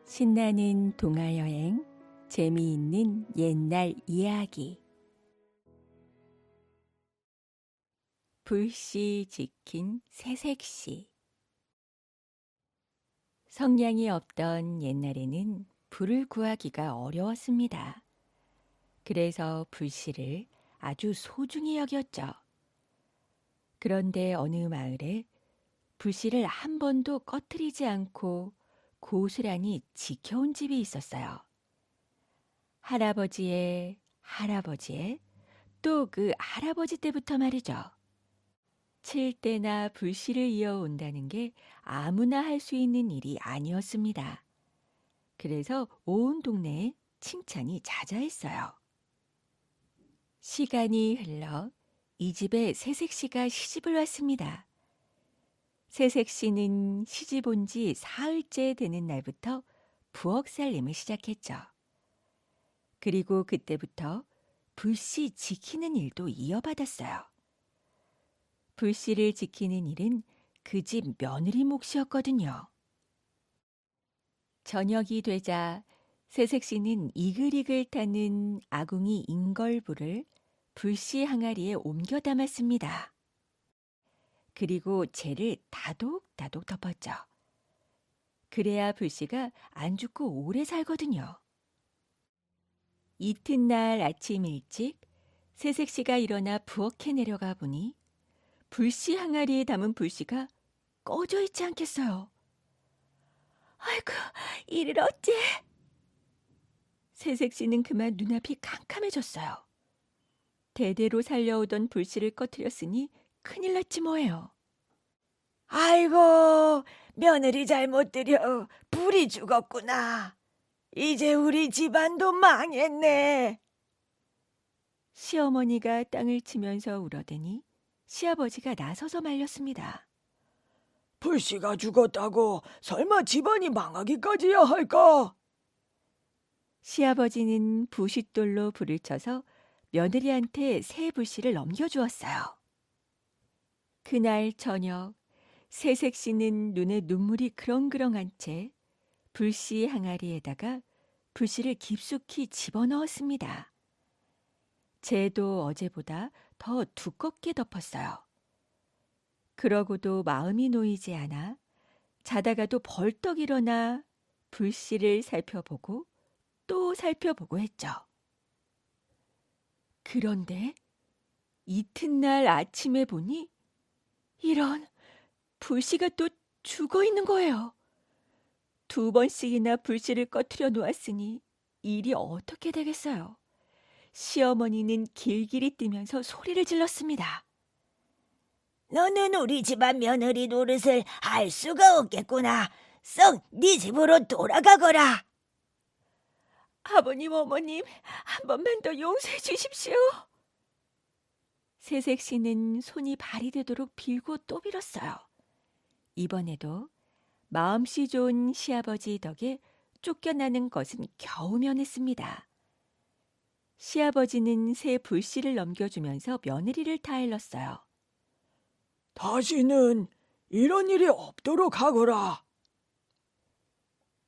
신나는 동화여행, 재미있는 옛날 이야기. 불씨 지킨 새색시. 성냥이 없던 옛날에는 불을 구하기가 어려웠습니다. 그래서 불씨를 아주 소중히 여겼죠. 그런데 어느 마을에 불씨를 한 번도 꺼트리지 않고 고스란히 지켜온 집이 있었어요. 할아버지의 또 그 할아버지 때부터 말이죠. 7대나 불씨를 이어온다는 게 아무나 할 수 있는 일이 아니었습니다. 그래서 온 동네에 칭찬이 자자했어요. 시간이 흘러 이 집에 새색시가 시집을 왔습니다. 새색시는 시집 온 지 사흘째 되는 날부터 부엌 살림을 시작했죠. 그리고 그때부터 불씨 지키는 일도 이어받았어요. 불씨를 지키는 일은 그 집 며느리 몫이었거든요. 저녁이 되자 새색시는 이글이글 타는 아궁이 인걸불을 불씨 항아리에 옮겨 담았습니다. 그리고 재를 다독다독 덮었죠. 그래야 불씨가 안 죽고 오래 살거든요. 이튿날 아침 일찍 새색시가 일어나 부엌에 내려가 보니 불씨 항아리에 담은 불씨가 꺼져 있지 않겠어요. 아이고, 이를 어째? 새색시는 그만 눈앞이 캄캄해졌어요. 대대로 살려오던 불씨를 꺼트렸으니 큰일 났지 뭐예요. 아이고, 며느리 잘못 들여 불이 죽었구나. 이제 우리 집안도 망했네. 시어머니가 땅을 치면서 울어대니 시아버지가 나서서 말렸습니다. 불씨가 죽었다고 설마 집안이 망하기까지야 할까? 시아버지는 부싯돌로 불을 쳐서 며느리한테 새 불씨를 넘겨주었어요. 그날 저녁 새색시는 눈에 눈물이 그렁그렁한 채 불씨 항아리에다가 불씨를 깊숙이 집어넣었습니다. 재도 어제보다 더 두껍게 덮었어요. 그러고도 마음이 놓이지 않아 자다가도 벌떡 일어나 불씨를 살펴보고 또 살펴보고 했죠. 그런데 이튿날 아침에 보니 이런 불씨가 또 죽어 있는 거예요. 2번씩이나 불씨를 꺼트려 놓았으니 일이 어떻게 되겠어요. 시어머니는 길길이 뛰면서 소리를 질렀습니다. 너는 우리 집안 며느리 노릇을 할 수가 없겠구나. 썩 네 집으로 돌아가거라. 아버님, 어머님, 한 번만 더 용서해 주십시오. 새색시는 손이 발이 되도록 빌고 또 빌었어요. 이번에도 마음씨 좋은 시아버지 덕에 쫓겨나는 것은 겨우 면했습니다. 시아버지는 새 불씨를 넘겨주면서 며느리를 타일렀어요. 다시는 이런 일이 없도록 하거라.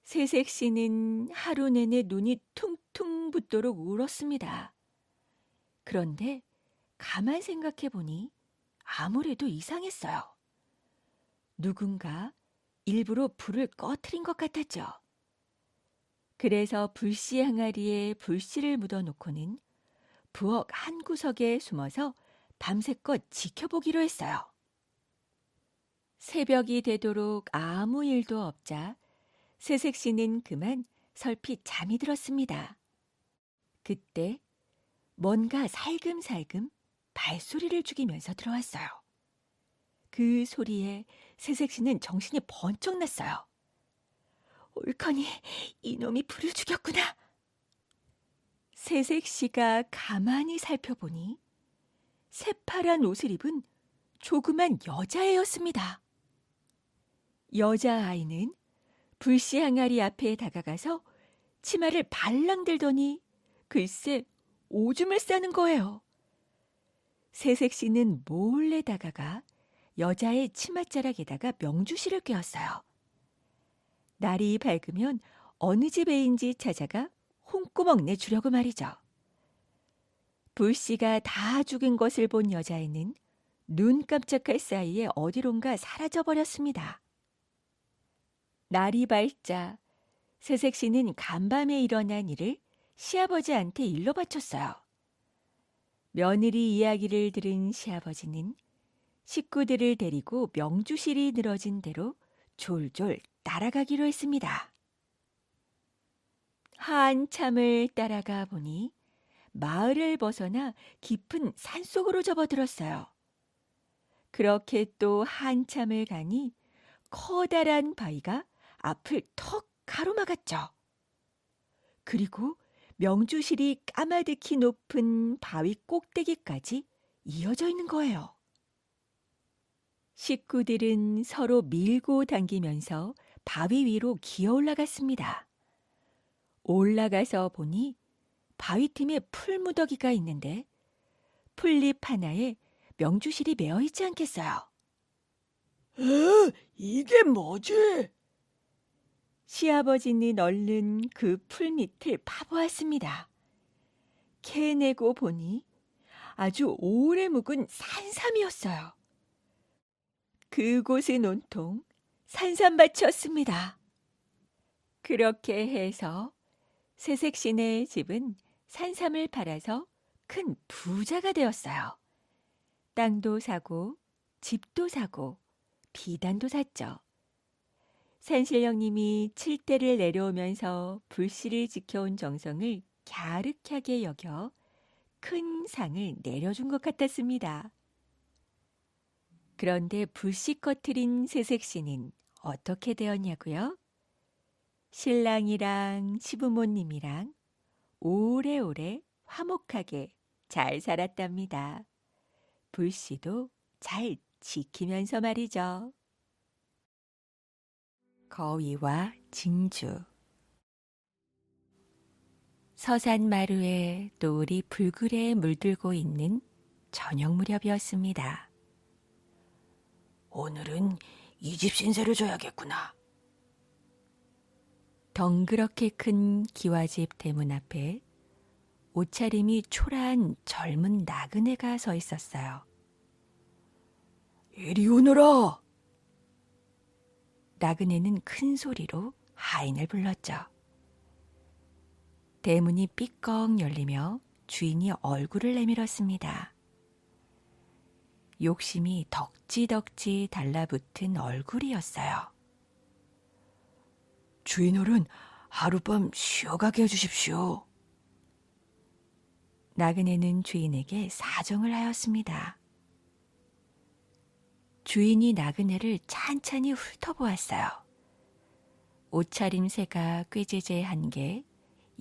새색시는 하루 내내 눈이 퉁퉁 붓도록 울었습니다. 그런데 가만 생각해 보니 아무래도 이상했어요. 누군가 일부러 불을 꺼트린 것 같았죠. 그래서 불씨 항아리에 불씨를 묻어놓고는 부엌 한 구석에 숨어서 밤새껏 지켜보기로 했어요. 새벽이 되도록 아무 일도 없자 새색시는 그만 설핏 잠이 들었습니다. 그때 뭔가 살금살금 발소리를 죽이면서 들어왔어요. 그 소리에 새색시는 정신이 번쩍 났어요. 옳거니 이놈이 불을 죽였구나. 새색시가 가만히 살펴보니 새파란 옷을 입은 조그만 여자애였습니다. 여자아이는 불씨 항아리 앞에 다가가서 치마를 발랑 들더니 글쎄 오줌을 싸는 거예요. 새색시는 몰래 다가가 여자의 치맛자락에다가 명주실을 꿰었어요. 날이 밝으면 어느 집에인지 찾아가 홍구멍 내주려고 말이죠. 불씨가 다 죽은 것을 본 여자애는 눈 깜짝할 사이에 어디론가 사라져버렸습니다. 날이 밝자 새색시는 간밤에 일어난 일을 시아버지한테 일러 바쳤어요. 며느리 이야기를 들은 시아버지는 식구들을 데리고 명주실이 늘어진 대로 졸졸 따라가기로 했습니다. 한참을 따라가 보니 마을을 벗어나 깊은 산속으로 접어들었어요. 그렇게 또 한참을 가니 커다란 바위가 앞을 턱 가로막았죠. 그리고 명주실이 까마득히 높은 바위 꼭대기까지 이어져 있는 거예요. 식구들은 서로 밀고 당기면서 바위 위로 기어 올라갔습니다. 올라가서 보니 바위 틈에 풀무더기가 있는데 풀잎 하나에 명주실이 매어 있지 않겠어요. 이게 뭐지? 시아버지는 얼른 그 풀 밑을 파보았습니다. 캐내고 보니 아주 오래 묵은 산삼이었어요. 그곳은 온통 산삼밭이었습니다. 그렇게 해서 새색시네 집은 산삼을 팔아서 큰 부자가 되었어요. 땅도 사고 집도 사고 비단도 샀죠. 산신령님이 칠대를 내려오면서 불씨를 지켜온 정성을 갸륵하게 여겨 큰 상을 내려준 것 같았습니다. 그런데 불씨 꺼트린 새색시는 어떻게 되었냐고요? 신랑이랑 시부모님이랑 오래오래 화목하게 잘 살았답니다. 불씨도 잘 지키면서 말이죠. 거위와 진주. 서산마루에 노을이 불그레 물들고 있는 저녁 무렵이었습니다. 오늘은 이 집 신세를 져야겠구나. 덩그렇게 큰 기와집 대문 앞에 옷차림이 초라한 젊은 나그네가 서 있었어요. 이리 오너라. 나그네는 큰 소리로 하인을 불렀죠. 대문이 삐걱 열리며 주인이 얼굴을 내밀었습니다. 욕심이 덕지덕지 달라붙은 얼굴이었어요. 주인어른, 하룻밤 쉬어가게 해주십시오. 나그네는 주인에게 사정을 하였습니다. 주인이 나그네를 찬찬히 훑어보았어요. 옷차림새가 꾀지재한 게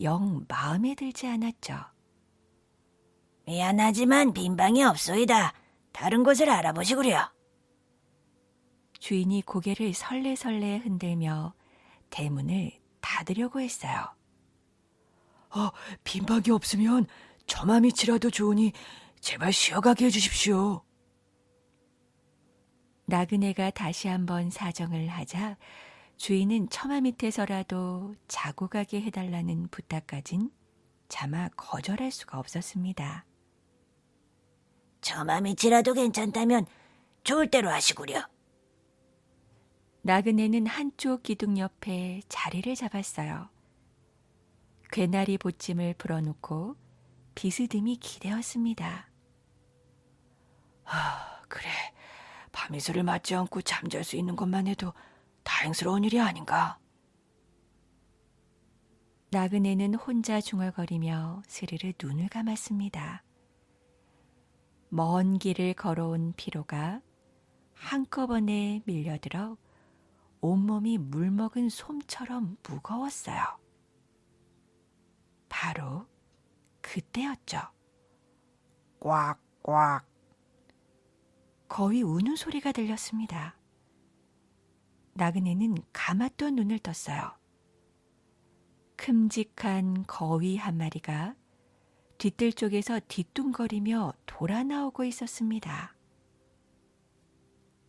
영 마음에 들지 않았죠. 미안하지만 빈방이 없소이다. 다른 곳을 알아보시구려. 주인이 고개를 설레설레 흔들며 대문을 닫으려고 했어요. 빈방이 없으면 저만 밑이라도 좋으니 제발 쉬어가게 해주십시오. 나그네가 다시 한번 사정을 하자 주인은 처마 밑에서라도 자고 가게 해달라는 부탁까진 차마 거절할 수가 없었습니다. 저만 밑이라도 괜찮다면 좋을 대로 하시구려. 나그네는 한쪽 기둥 옆에 자리를 잡았어요. 괴나리 보찜을 풀어놓고 비스듬히 기대었습니다. 그래, 밤이슬을 맞지 않고 잠잘 수 있는 것만 해도 다행스러운 일이 아닌가. 나그네는 혼자 중얼거리며 스르르 눈을 감았습니다. 먼 길을 걸어온 피로가 한꺼번에 밀려들어 온몸이 물먹은 솜처럼 무거웠어요. 바로 그때였죠. 꽉꽉. 거위 우는 소리가 들렸습니다. 나그네는 감았던 눈을 떴어요. 큼직한 거위 한 마리가 뒤뜰 쪽에서 뒤뚱거리며 돌아 나오고 있었습니다.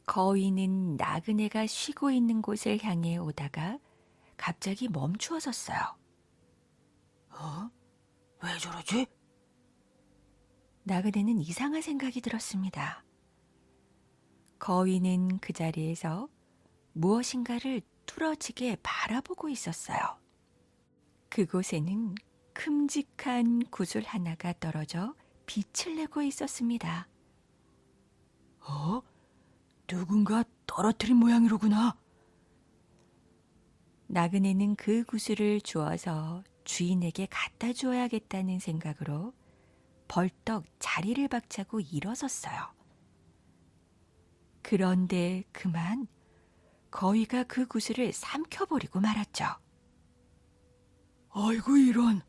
거위는 나그네가 쉬고 있는 곳을 향해 오다가 갑자기 멈추어 섰어요. 왜 저러지? 나그네는 이상한 생각이 들었습니다. 거위는 그 자리에서 무엇인가를 뚫어지게 바라보고 있었어요. 그곳에는 큼직한 구슬 하나가 떨어져 빛을 내고 있었습니다. 누군가 떨어뜨린 모양이로구나. 나그네는 그 구슬을 주어서 주인에게 갖다 주어야겠다는 생각으로 벌떡 자리를 박차고 일어섰어요. 그런데 그만 거위가 그 구슬을 삼켜버리고 말았죠. 아이고 이런.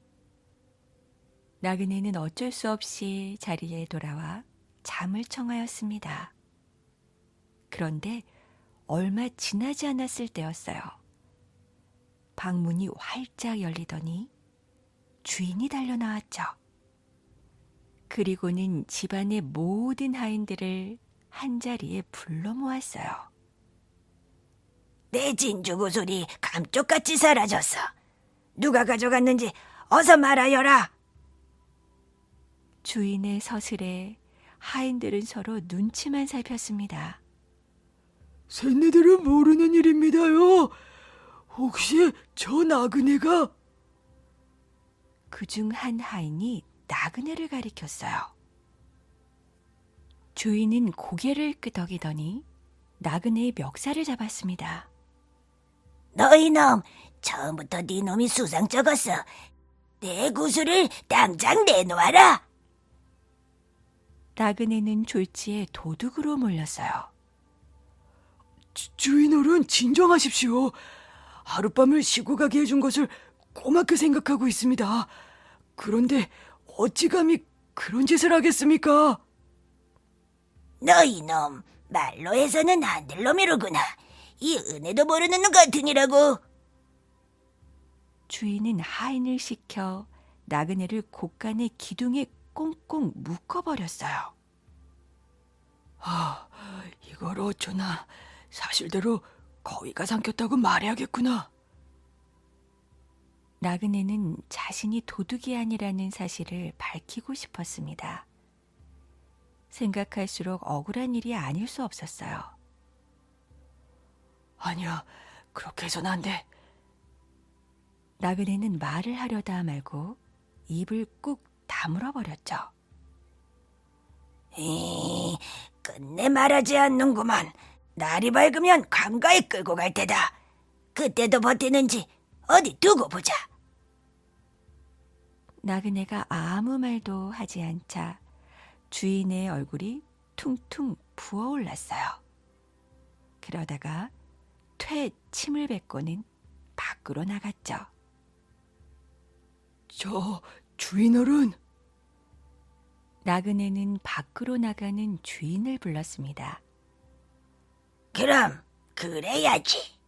나그네는 어쩔 수 없이 자리에 돌아와 잠을 청하였습니다. 그런데 얼마 지나지 않았을 때였어요. 방문이 활짝 열리더니 주인이 달려나왔죠. 그리고는 집안의 모든 하인들을 한자리에 불러 모았어요. 내 진주 구슬이 감쪽같이 사라졌어. 누가 가져갔는지 어서 말하여라. 주인의 서슬에 하인들은 서로 눈치만 살폈습니다. 샌네들은 모르는 일입니다요. 혹시 저 나그네가? 그중 한 하인이 나그네를 가리켰어요. 주인은 고개를 끄덕이더니 나그네의 멱살을 잡았습니다. 너희 놈, 처음부터 네 놈이 수상 적었어. 내 구슬을 당장 내놓아라. 나그네는 졸지에 도둑으로 몰렸어요. 주인어른 진정하십시오. 하룻밤을 쉬고 가게 해준 것을 고맙게 생각하고 있습니다. 그런데 어찌 감히 그런 짓을 하겠습니까? 너희 놈, 말로 해서는 안 될 놈이로구나. 이 은혜도 모르는 놈 같으니라고. 주인은 하인을 시켜 나그네를 곳간의 기둥에 꽁꽁 묶어버렸어요. 이걸 어쩌나. 사실대로 거위가 삼켰다고 말해야겠구나. 나그네는 자신이 도둑이 아니라는 사실을 밝히고 싶었습니다. 생각할수록 억울한 일이 아닐 수 없었어요. 아니야, 그렇게 해서는 안 돼. 나그네는 말을 하려다 말고 입을 꾹 다물어 버렸죠. 끝내 말하지 않는구만. 날이 밝으면 강가에 끌고 갈 테다. 그때도 버티는지 어디 두고 보자. 나그네가 아무 말도 하지 않자 주인의 얼굴이 퉁퉁 부어올랐어요. 그러다가 퇴 침을 뱉고는 밖으로 나갔죠. 저 주인어른. 나그네는 밖으로 나가는 주인을 불렀습니다. 그럼 그래야지.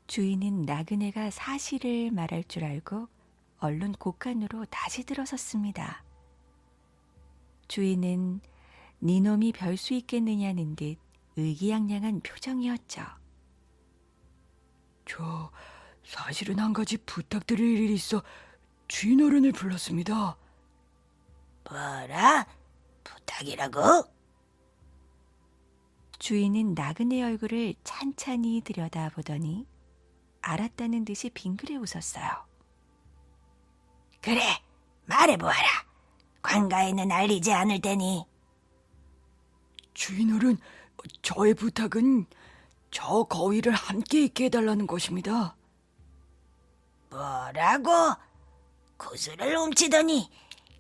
주인은 나그네가 사실을 말할 줄 알고 얼른 곳간으로 다시 들어섰습니다. 주인은 네 놈이 별 수 있겠느냐는 듯 의기양양한 표정이었죠. 저 사실은 한 가지 부탁드릴 일이 있어 주인어른을 불렀습니다. 뭐라? 부탁이라고? 주인은 나그네 얼굴을 찬찬히 들여다보더니 알았다는 듯이 빙그레 웃었어요. 그래, 말해보아라. 관가에는 알리지 않을 테니. 주인어른, 저의 부탁은 저 거위를 함께 있게 해달라는 것입니다. 뭐라고? 구슬을 훔치더니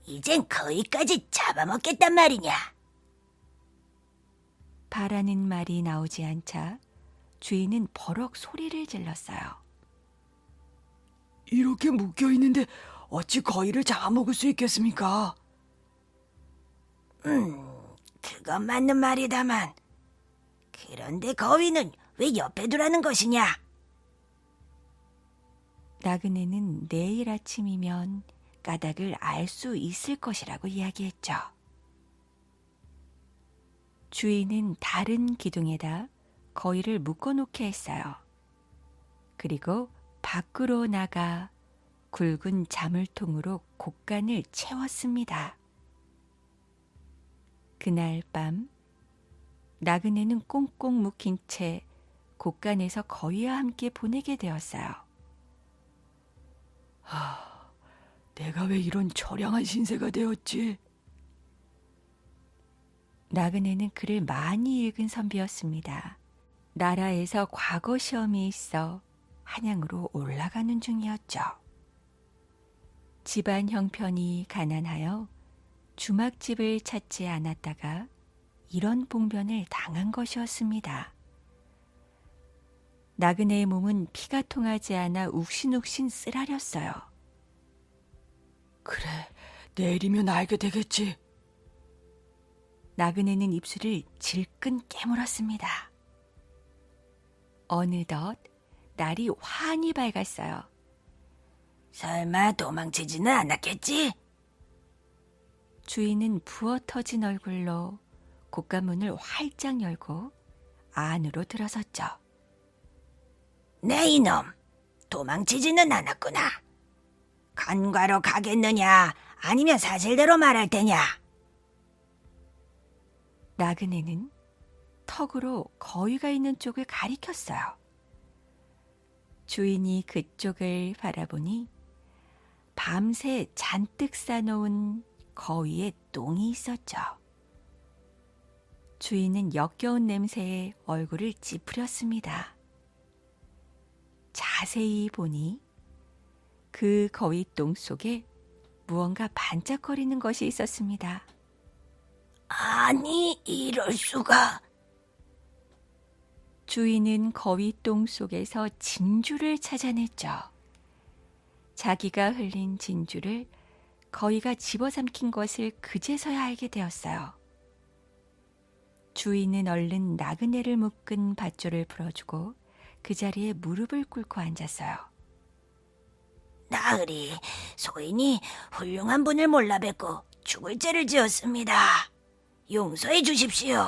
이젠 거위까지 잡아먹겠단 말이냐? 바라는 말이 나오지 않자 주인은 버럭 소리를 질렀어요. 이렇게 묶여있는데 어찌 거위를 잡아먹을 수 있겠습니까? 그건 맞는 말이다만. 그런데 거위는 왜 옆에 두라는 것이냐? 나그네는 내일 아침이면 까닭을 알 수 있을 것이라고 이야기했죠. 주인은 다른 기둥에다 거위를 묶어놓게 했어요. 그리고 밖으로 나가 굵은 자물통으로 곡간을 채웠습니다. 그날 밤 나그네는 꽁꽁 묶인 채 곡간에서 거위와 함께 보내게 되었어요. 내가 왜 이런 처량한 신세가 되었지? 나그네는 글을 많이 읽은 선비였습니다. 나라에서 과거 시험이 있어 한양으로 올라가는 중이었죠. 집안 형편이 가난하여 주막집을 찾지 않았다가 이런 봉변을 당한 것이었습니다. 나그네의 몸은 피가 통하지 않아 욱신욱신 쓰라렸어요. 그래, 내일이면 알게 되겠지. 나그네는 입술을 질끈 깨물었습니다. 어느덧 날이 환히 밝았어요. 설마 도망치지는 않았겠지? 주인은 부어 터진 얼굴로 곡간문을 활짝 열고 안으로 들어섰죠. 네 이놈, 도망치지는 않았구나. 간과로 가겠느냐, 아니면 사실대로 말할 테냐? 나그네는 턱으로 거위가 있는 쪽을 가리켰어요. 주인이 그쪽을 바라보니 밤새 잔뜩 싸놓은 거위의 똥이 있었죠. 주인은 역겨운 냄새에 얼굴을 찌푸렸습니다. 자세히 보니 그 거위똥 속에 무언가 반짝거리는 것이 있었습니다. 아니, 이럴 수가. 주인은 거위똥 속에서 진주를 찾아냈죠. 자기가 흘린 진주를 거위가 집어삼킨 것을 그제서야 알게 되었어요. 주인은 얼른 나그네를 묶은 밧줄을 풀어주고 그 자리에 무릎을 꿇고 앉았어요. 나으리, 소인이 훌륭한 분을 몰라 뵙고 죽을 죄를 지었습니다. 용서해 주십시오.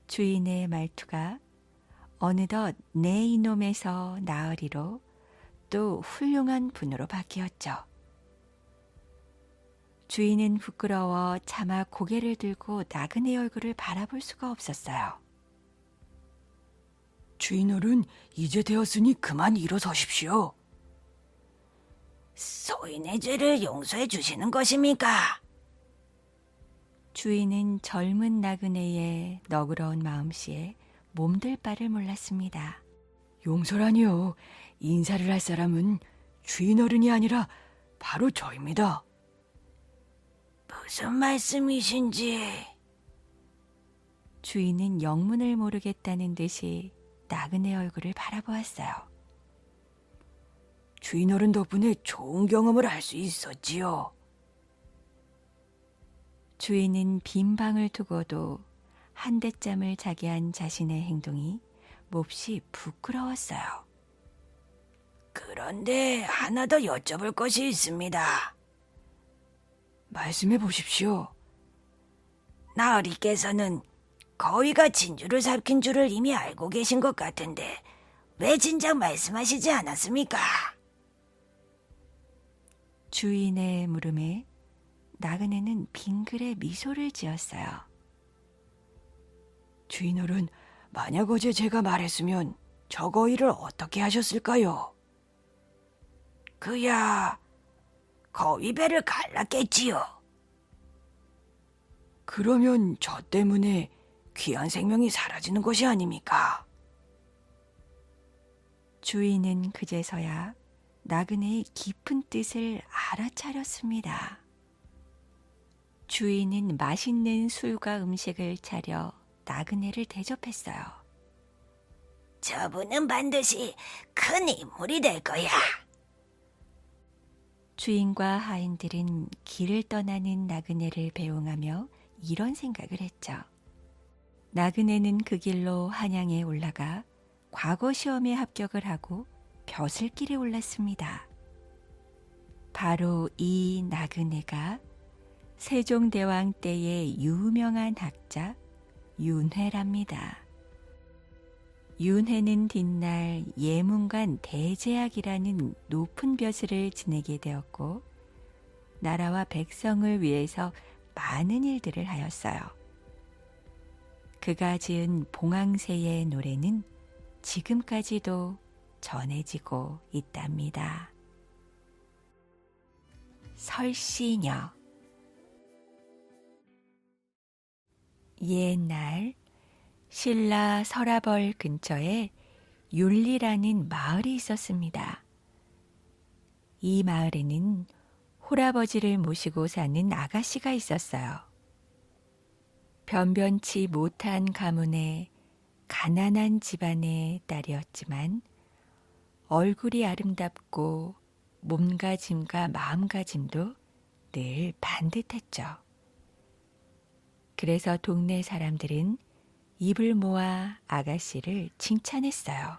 주인의 말투가 어느덧 내 이놈에서 나으리로 또 훌륭한 분으로 바뀌었죠. 주인은 부끄러워 차마 고개를 들고 나그네 얼굴을 바라볼 수가 없었어요. 주인어른, 이제 되었으니 그만 일어서십시오. 소인의 죄를 용서해 주시는 것입니까? 주인은 젊은 나그네의 너그러운 마음씨에 몸들 바를 몰랐습니다. 용서라니요. 인사를 할 사람은 주인어른이 아니라 바로 저입니다. 무슨 말씀이신지. 주인은 영문을 모르겠다는 듯이 나그네 얼굴을 바라보았어요. 주인어른 덕분에 좋은 경험을 할 수 있었지요. 주인은 빈 방을 두고도 한대짬을 자게 한 자신의 행동이 몹시 부끄러웠어요. 그런데 하나 더 여쭤볼 것이 있습니다. 말씀해 보십시오. 나으리께서는 거위가 진주를 삼킨 줄을 이미 알고 계신 것 같은데 왜 진작 말씀하시지 않았습니까? 주인의 물음에 나그네는 빙글에 미소를 지었어요. 주인어른, 만약 어제 제가 말했으면 저 거위를 어떻게 하셨을까요? 그야 거위배를 갈랐겠지요. 그러면 저 때문에 귀한 생명이 사라지는 것이 아닙니까? 주인은 그제서야 나그네의 깊은 뜻을 알아차렸습니다. 주인은 맛있는 술과 음식을 차려 나그네를 대접했어요. 저분은 반드시 큰 인물이 될 거야. 주인과 하인들은 길을 떠나는 나그네를 배웅하며 이런 생각을 했죠. 나그네는 그 길로 한양에 올라가 과거 시험에 합격을 하고 벼슬길에 올랐습니다. 바로 이 나그네가 세종대왕 때의 유명한 학자 윤회랍니다. 윤회는 뒷날 예문관 대제학이라는 높은 벼슬을 지내게 되었고 나라와 백성을 위해서 많은 일들을 하였어요. 그가 지은 봉황새의 노래는 지금까지도 전해지고 있답니다. 설시녀. 옛날 신라 설화벌 근처에 율리라는 마을이 있었습니다. 이 마을에는 홀아버지를 모시고 사는 아가씨가 있었어요. 변변치 못한 가문의 가난한 집안의 딸이었지만 얼굴이 아름답고 몸가짐과 마음가짐도 늘 반듯했죠. 그래서 동네 사람들은 입을 모아 아가씨를 칭찬했어요.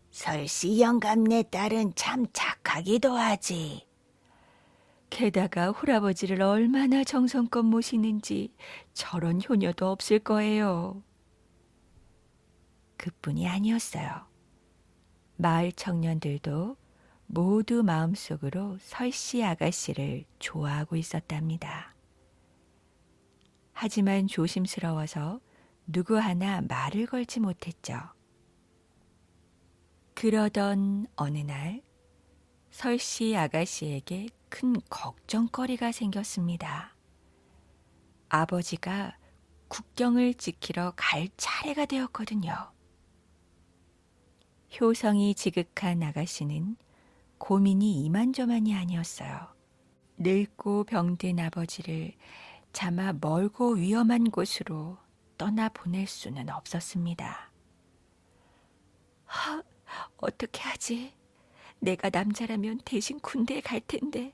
설씨 영감네 딸은 참 착하기도 하지. 게다가 홀아버지를 얼마나 정성껏 모시는지 저런 효녀도 없을 거예요. 그뿐이 아니었어요. 마을 청년들도 모두 마음속으로 설씨 아가씨를 좋아하고 있었답니다. 하지만 조심스러워서 누구 하나 말을 걸지 못했죠. 그러던 어느 날 설씨 아가씨에게 큰 걱정거리가 생겼습니다. 아버지가 국경을 지키러 갈 차례가 되었거든요. 효성이 지극한 아가씨는 고민이 이만저만이 아니었어요. 늙고 병든 아버지를 차마 멀고 위험한 곳으로 떠나보낼 수는 없었습니다. 어떻게 하지? 내가 남자라면 대신 군대에 갈 텐데.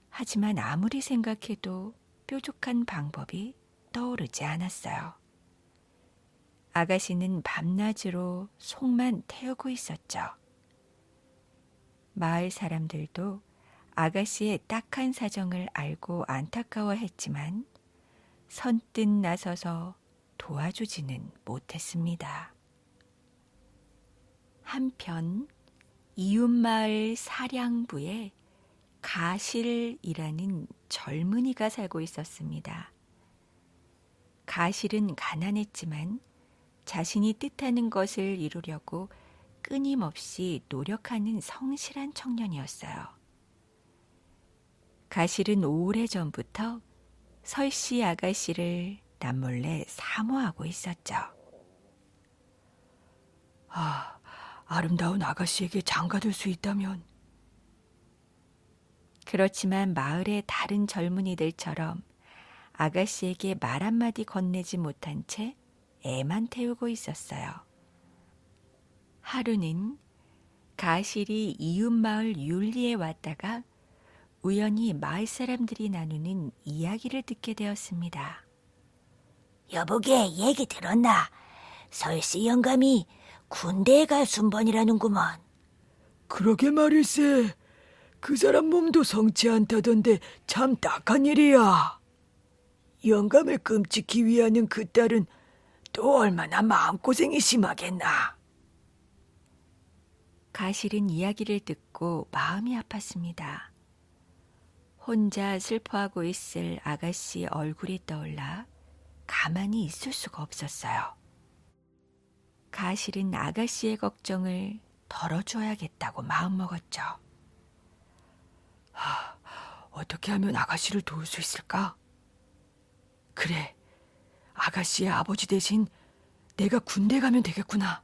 하지만 아무리 생각해도 뾰족한 방법이 떠오르지 않았어요. 아가씨는 밤낮으로 속만 태우고 있었죠. 마을 사람들도 아가씨의 딱한 사정을 알고 안타까워했지만 선뜻 나서서 도와주지는 못했습니다. 한편 이웃마을 사량부에 가실이라는 젊은이가 살고 있었습니다. 가실은 가난했지만 자신이 뜻하는 것을 이루려고 끊임없이 노력하는 성실한 청년이었어요. 가실은 오래전부터 설씨 아가씨를 남몰래 사모하고 있었죠. 아름다운 아가씨에게 장가들 수 있다면. 그렇지만 마을의 다른 젊은이들처럼 아가씨에게 말 한마디 건네지 못한 채 애만 태우고 있었어요. 하루는 가실이 이웃마을 율리에 왔다가 우연히 마을 사람들이 나누는 이야기를 듣게 되었습니다. 여보게 얘기 들었나? 설씨 영감이 군대에 갈 순번이라는구먼. 그러게 말일세. 그 사람 몸도 성치 않다던데 참 딱한 일이야. 영감을 끔찍히 위하는 그 딸은 또 얼마나 마음고생이 심하겠나. 가실은 이야기를 듣고 마음이 아팠습니다. 혼자 슬퍼하고 있을 아가씨 얼굴이 떠올라 가만히 있을 수가 없었어요. 가실은 아가씨의 걱정을 덜어줘야겠다고 마음먹었죠. 어떻게 하면 아가씨를 도울 수 있을까? 그래, 아가씨의 아버지 대신 내가 군대 가면 되겠구나.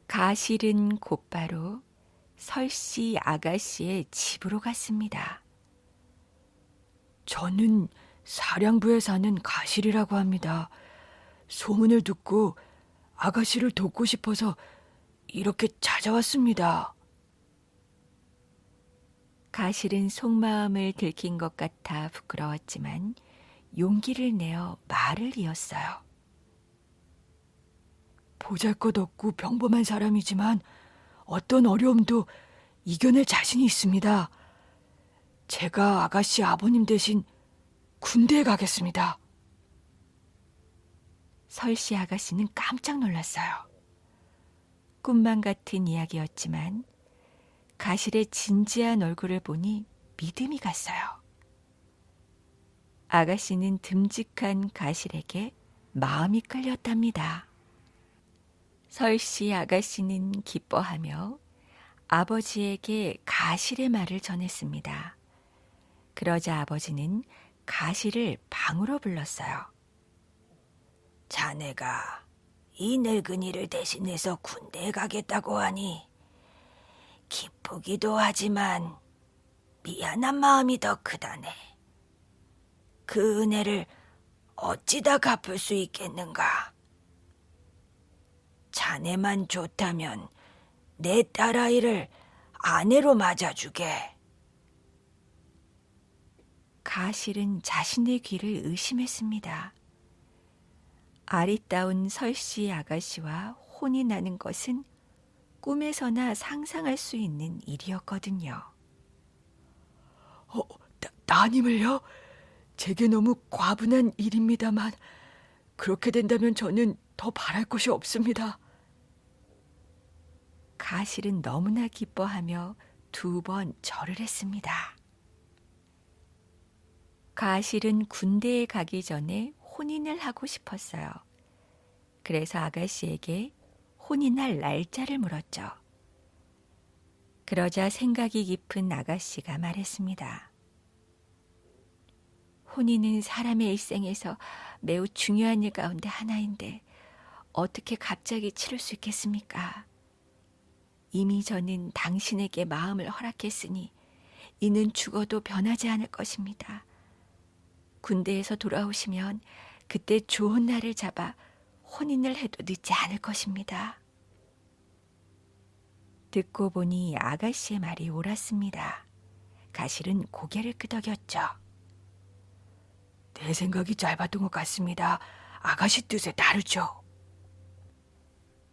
가실은 곧바로 설씨 아가씨의 집으로 갔습니다. 저는 사량부에 사는 가실이라고 합니다. 소문을 듣고 아가씨를 돕고 싶어서 이렇게 찾아왔습니다. 가실은 속마음을 들킨 것 같아 부끄러웠지만 용기를 내어 말을 이었어요. 보잘것없고 평범한 사람이지만 어떤 어려움도 이겨낼 자신이 있습니다. 제가 아가씨 아버님 대신 군대에 가겠습니다. 설씨 아가씨는 깜짝 놀랐어요. 꿈만 같은 이야기였지만 가실의 진지한 얼굴을 보니 믿음이 갔어요. 아가씨는 듬직한 가실에게 마음이 끌렸답니다. 설씨 아가씨는 기뻐하며 아버지에게 가실의 말을 전했습니다. 그러자 아버지는 가실을 방으로 불렀어요. 자네가 이 늙은이를 대신해서 군대에 가겠다고 하니 기쁘기도 하지만 미안한 마음이 더 크다네. 그 은혜를 어찌다 갚을 수 있겠는가? 자네만 좋다면 내 딸아이를 아내로 맞아주게. 가실은 자신의 귀를 의심했습니다. 아리따운 설씨 아가씨와 혼이 나는 것은 꿈에서나 상상할 수 있는 일이었거든요. 따님을요? 제게 너무 과분한 일입니다만 그렇게 된다면 저는 더 바랄 것이 없습니다. 가실은 너무나 기뻐하며 2번 절을 했습니다. 가실은 군대에 가기 전에 혼인을 하고 싶었어요. 그래서 아가씨에게 혼인할 날짜를 물었죠. 그러자 생각이 깊은 아가씨가 말했습니다. 혼인은 사람의 일생에서 매우 중요한 일 가운데 하나인데 어떻게 갑자기 치를 수 있겠습니까? 이미 저는 당신에게 마음을 허락했으니 이는 죽어도 변하지 않을 것입니다. 군대에서 돌아오시면 그때 좋은 날을 잡아 혼인을 해도 늦지 않을 것입니다. 듣고 보니 아가씨의 말이 옳았습니다. 가실은 고개를 끄덕였죠. 내 생각이 짧았던 것 같습니다. 아가씨 뜻에 따르죠.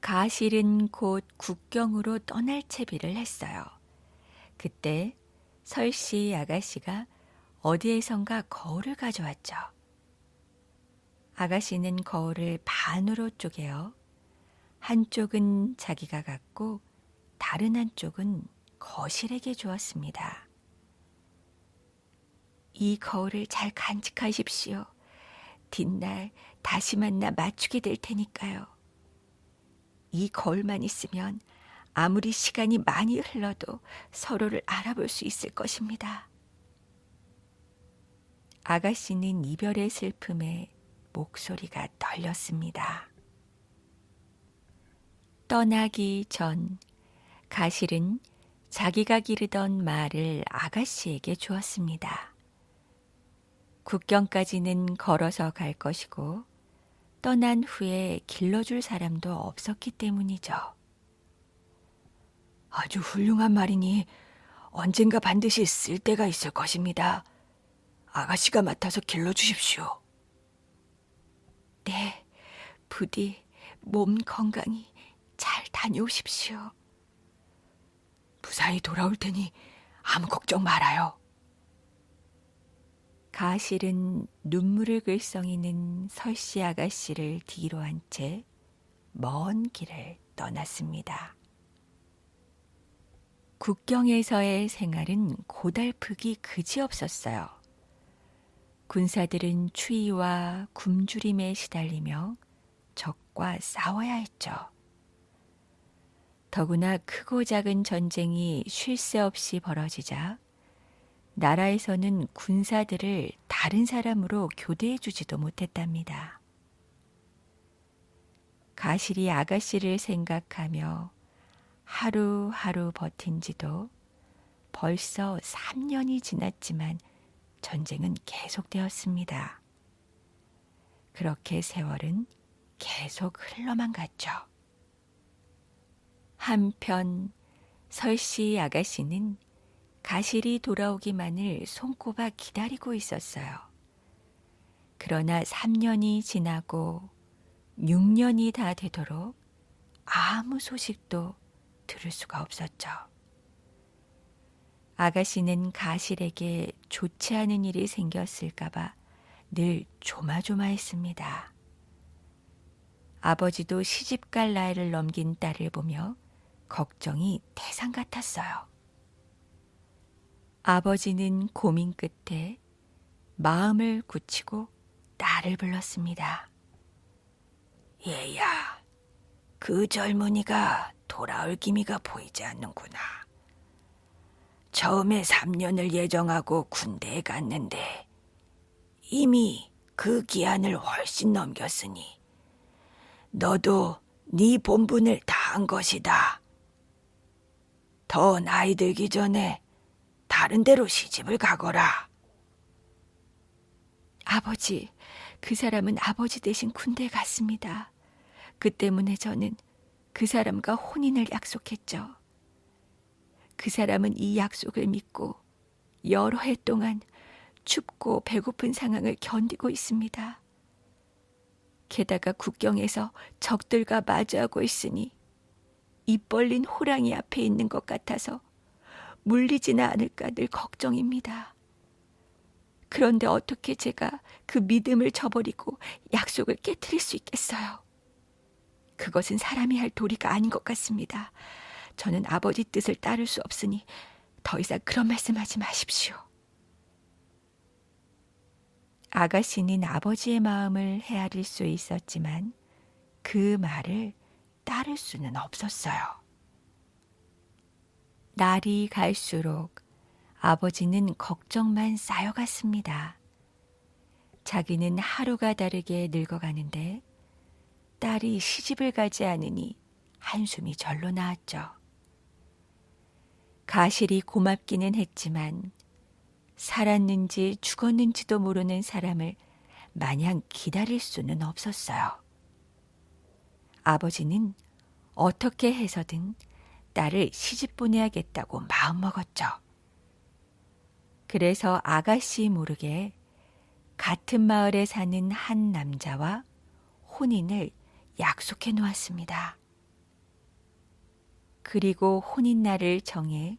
가실은 곧 국경으로 떠날 채비를 했어요. 그때 설씨 아가씨가 어디에선가 거울을 가져왔죠. 아가씨는 거울을 반으로 쪼개어 한쪽은 자기가 갖고 다른 한쪽은 거실에게 주었습니다. 이 거울을 잘 간직하십시오. 뒷날 다시 만나 맞추게 될 테니까요. 이 거울만 있으면 아무리 시간이 많이 흘러도 서로를 알아볼 수 있을 것입니다. 아가씨는 이별의 슬픔에 목소리가 떨렸습니다. 떠나기 전 가실은 자기가 기르던 말을 아가씨에게 주었습니다. 국경까지는 걸어서 갈 것이고 떠난 후에 길러줄 사람도 없었기 때문이죠. 아주 훌륭한 말이니 언젠가 반드시 쓸 때가 있을 것입니다. 아가씨가 맡아서 길러주십시오. 네, 부디 몸 건강히 잘 다녀오십시오. 무사히 돌아올 테니 아무 걱정 말아요. 가실은 눈물을 글썽이는 설씨 아가씨를 뒤로 한 채 먼 길을 떠났습니다. 국경에서의 생활은 고달프기 그지없었어요. 군사들은 추위와 굶주림에 시달리며 적과 싸워야 했죠. 더구나 크고 작은 전쟁이 쉴 새 없이 벌어지자 나라에서는 군사들을 다른 사람으로 교대해 주지도 못했답니다. 가실이 아가씨를 생각하며 하루하루 버틴 지도 벌써 3년이 지났지만 전쟁은 계속되었습니다. 그렇게 세월은 계속 흘러만 갔죠. 한편 설씨 아가씨는 가실이 돌아오기만을 손꼽아 기다리고 있었어요. 그러나 3년이 지나고 6년이 다 되도록 아무 소식도 들을 수가 없었죠. 아가씨는 가실에게 좋지 않은 일이 생겼을까봐 늘 조마조마했습니다. 아버지도 시집갈 나이를 넘긴 딸을 보며 걱정이 태산 같았어요. 아버지는 고민 끝에 마음을 굳히고 딸을 불렀습니다. 얘야, 그 젊은이가 돌아올 기미가 보이지 않는구나. 처음에 3년을 예정하고 군대에 갔는데 이미 그 기한을 훨씬 넘겼으니 너도 네 본분을 다한 것이다. 더 나이 들기 전에 다른 데로 시집을 가거라. 아버지, 그 사람은 아버지 대신 군대에 갔습니다. 그 때문에 저는 그 사람과 혼인을 약속했죠. 그 사람은 이 약속을 믿고 여러 해 동안 춥고 배고픈 상황을 견디고 있습니다. 게다가 국경에서 적들과 마주하고 있으니 입 벌린 호랑이 앞에 있는 것 같아서 물리지는 않을까 늘 걱정입니다. 그런데 어떻게 제가 그 믿음을 저버리고 약속을 깨트릴 수 있겠어요? 그것은 사람이 할 도리가 아닌 것 같습니다. 저는 아버지 뜻을 따를 수 없으니 더 이상 그런 말씀하지 마십시오. 아가씨는 아버지의 마음을 헤아릴 수 있었지만 그 말을 따를 수는 없었어요. 날이 갈수록 아버지는 걱정만 쌓여갔습니다. 자기는 하루가 다르게 늙어가는데 딸이 시집을 가지 않으니 한숨이 절로 나왔죠. 가실이 고맙기는 했지만 살았는지 죽었는지도 모르는 사람을 마냥 기다릴 수는 없었어요. 아버지는 어떻게 해서든 딸을 시집 보내야겠다고 마음먹었죠. 그래서 아가씨 모르게 같은 마을에 사는 한 남자와 혼인을 약속해 놓았습니다. 그리고 혼인날을 정해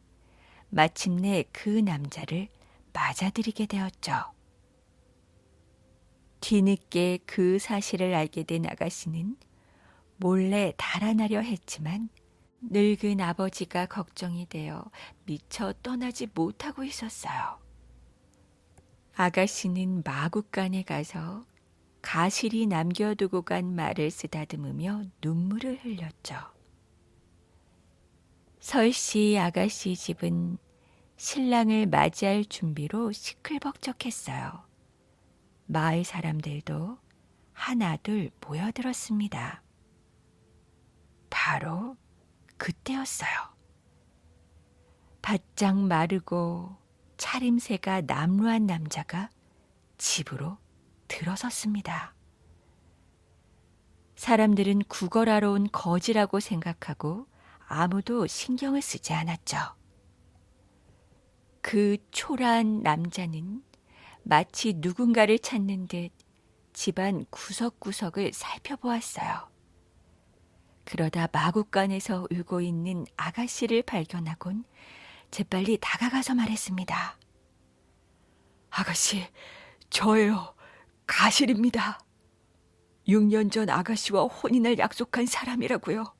마침내 그 남자를 맞아들이게 되었죠. 뒤늦게 그 사실을 알게 된 아가씨는 몰래 달아나려 했지만 늙은 아버지가 걱정이 되어 미처 떠나지 못하고 있었어요. 아가씨는 마구간에 가서 가실이 남겨두고 간 말을 쓰다듬으며 눈물을 흘렸죠. 설씨 아가씨 집은 신랑을 맞이할 준비로 시끌벅적했어요. 마을 사람들도 하나둘 모여들었습니다. 바로 그때였어요. 바짝 마르고 차림새가 남루한 남자가 집으로 들어섰습니다. 사람들은 구걸하러 온 거지라고 생각하고 아무도 신경을 쓰지 않았죠. 그 초라한 남자는 마치 누군가를 찾는 듯 집안 구석구석을 살펴보았어요. 그러다 마구간에서 울고 있는 아가씨를 발견하곤 재빨리 다가가서 말했습니다. 아가씨, 저예요. 가실입니다. 6년 전 아가씨와 혼인을 약속한 사람이라고요.